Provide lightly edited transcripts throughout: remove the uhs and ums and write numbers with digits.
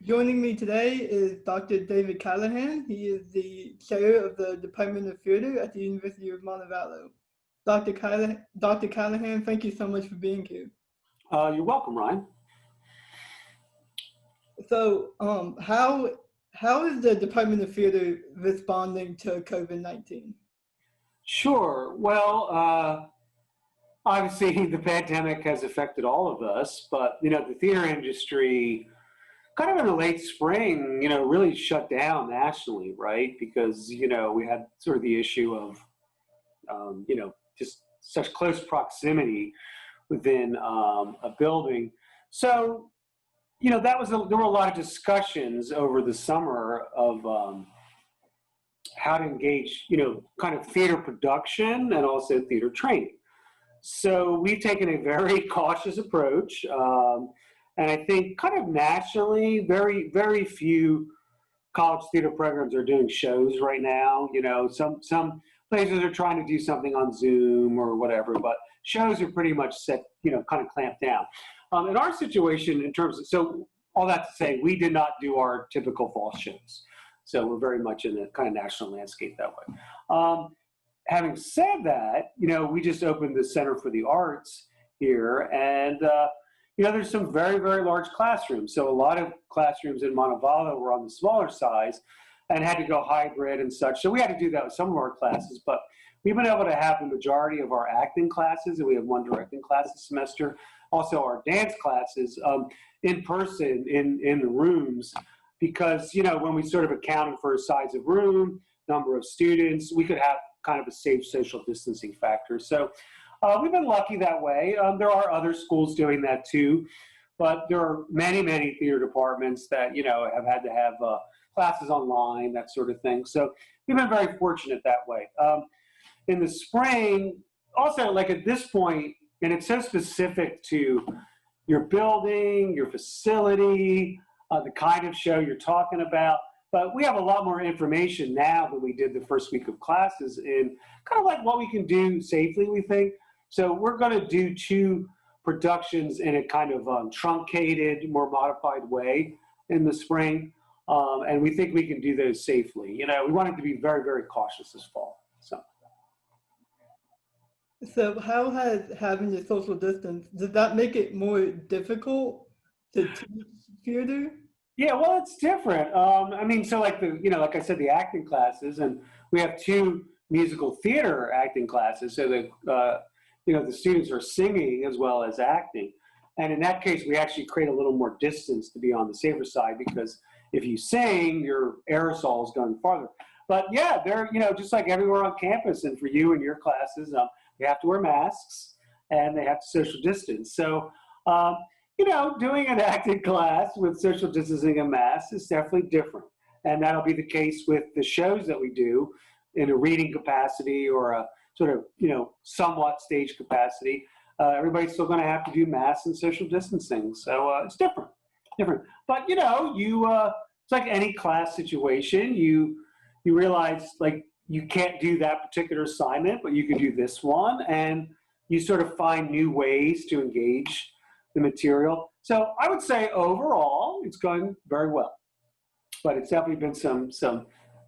Joining me today is Dr. David Callaghan. He is the chair of the Department of Theater at the University of Montevallo. Dr. Callaghan, thank you so much for being here. You're welcome, Ryan. So, how is the Department of Theater responding to COVID-19? Sure. Well, obviously the pandemic has affected all of us, but the theater industry, kind of in the late spring, really shut down nationally, right? Because we had sort of the issue of, just such close proximity within a building. So, there were a lot of discussions over the summer of how to engage, kind of theater production and also theater training. So we've taken a very cautious approach, and I think kind of nationally, very, very few college theater programs are doing shows right now. Some places are trying to do something on Zoom or whatever, but shows are pretty much set, kind of clamped down. In our situation, in terms of, so all that to say, we did not do our typical fall shows. So we're very much in the kind of national landscape that way. Having said that, we just opened the Center for the Arts here, and there's some very, very large classrooms. So a lot of classrooms in Montevallo were on the smaller size and had to go hybrid and such. So we had to do that with some of our classes, but we've been able to have the majority of our acting classes, and we have one directing class this semester, also our dance classes in person in the rooms, because, when we sort of accounted for size of room, number of students, we could have kind of a safe social distancing factor. So we've been lucky that way. There are other schools doing that too, but there are many, many theater departments that, have had to have classes online, that sort of thing. So we've been very fortunate that way. In the spring, also, like at this point, and it's so specific to your building, your facility, the kind of show you're talking about, but we have a lot more information now than we did the first week of classes in kind of like what we can do safely, we think. So we're going to do 2 productions in a kind of truncated, more modified way in the spring. And we think we can do those safely. We wanted to be very, very cautious this fall. So how has having the social distance, does that make it more difficult to teach theater? Yeah, well, it's different. So like like I said, the acting classes, and we have 2 musical theater acting classes. So the students are singing as well as acting. And in that case, we actually create a little more distance to be on the safer side, because if you sing, your aerosol is going farther. But yeah, they're, just like everywhere on campus, and for you and your classes, they have to wear masks and they have to social distance. So, doing an acting class with social distancing and masks is definitely different. And that'll be the case with the shows that we do in a reading capacity or a sort of, somewhat stage capacity. Everybody's still going to have to do masks and social distancing. So it's different. But, it's like any class situation, you realize, like, you can't do that particular assignment, but you can do this one. And you sort of find new ways to engage the material. So I would say overall, it's going very well, but it's definitely been some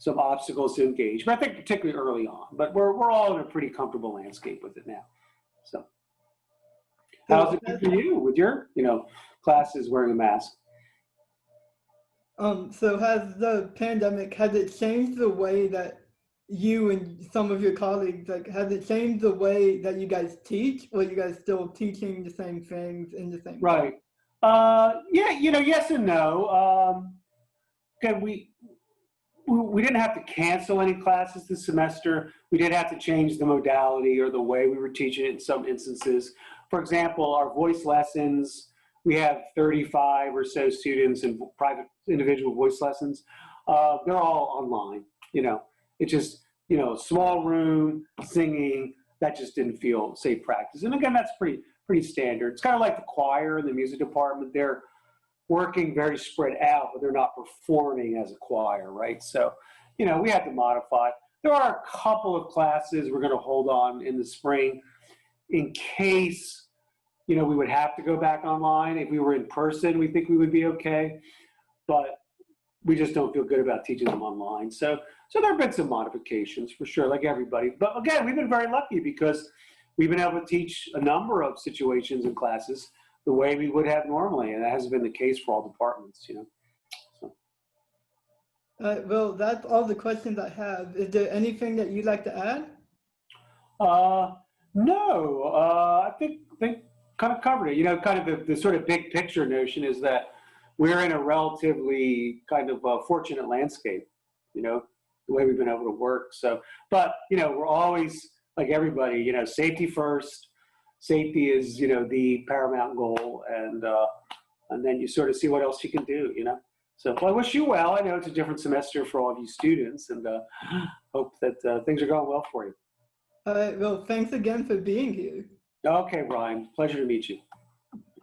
obstacles to engage. But I think particularly early on. But we're all in a pretty comfortable landscape with it now. So how's it been for you with your classes wearing a mask? So has the pandemic, has it changed the way that you and some of your colleagues, like, has it changed the way that you guys teach, or are you guys still teaching the same things in the same right way? Yeah, yes and no. Okay, we didn't have to cancel any classes this semester. We did have to change the modality or the way we were teaching it in some instances. For example, our voice lessons, we have 35 or so students in private individual voice lessons. They're all online, It's just, a small room, singing, that just didn't feel safe practice. And again, that's pretty standard. It's kind of like the choir and the music department. They're working very spread out, but they're not performing as a choir, right? So, we had to modify. There are a couple of classes we're going to hold on in the spring in case, we would have to go back online. If we were in person, we think we would be okay. but we just don't feel good about teaching them online. So there have been some modifications for sure, like everybody. But again, we've been very lucky because we've been able to teach a number of situations and classes the way we would have normally, and that hasn't been the case for all departments, you know. So. Well, that's all the questions I have. Is there anything that you'd like to add? No, I think kind of covered it. You know, kind of the sort of big picture notion is that we're in a relatively kind of fortunate landscape, you know, the way we've been able to work. So, but, you know, we're always, like everybody, you know, safety first. Safety is, you know, the paramount goal. And then you sort of see what else you can do, you know. So well, I wish you well. I know it's a different semester for all of you students, and hope that things are going well for you. All right, well, thanks again for being here. Okay, Brian, pleasure to meet you.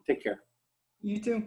Take care. You too.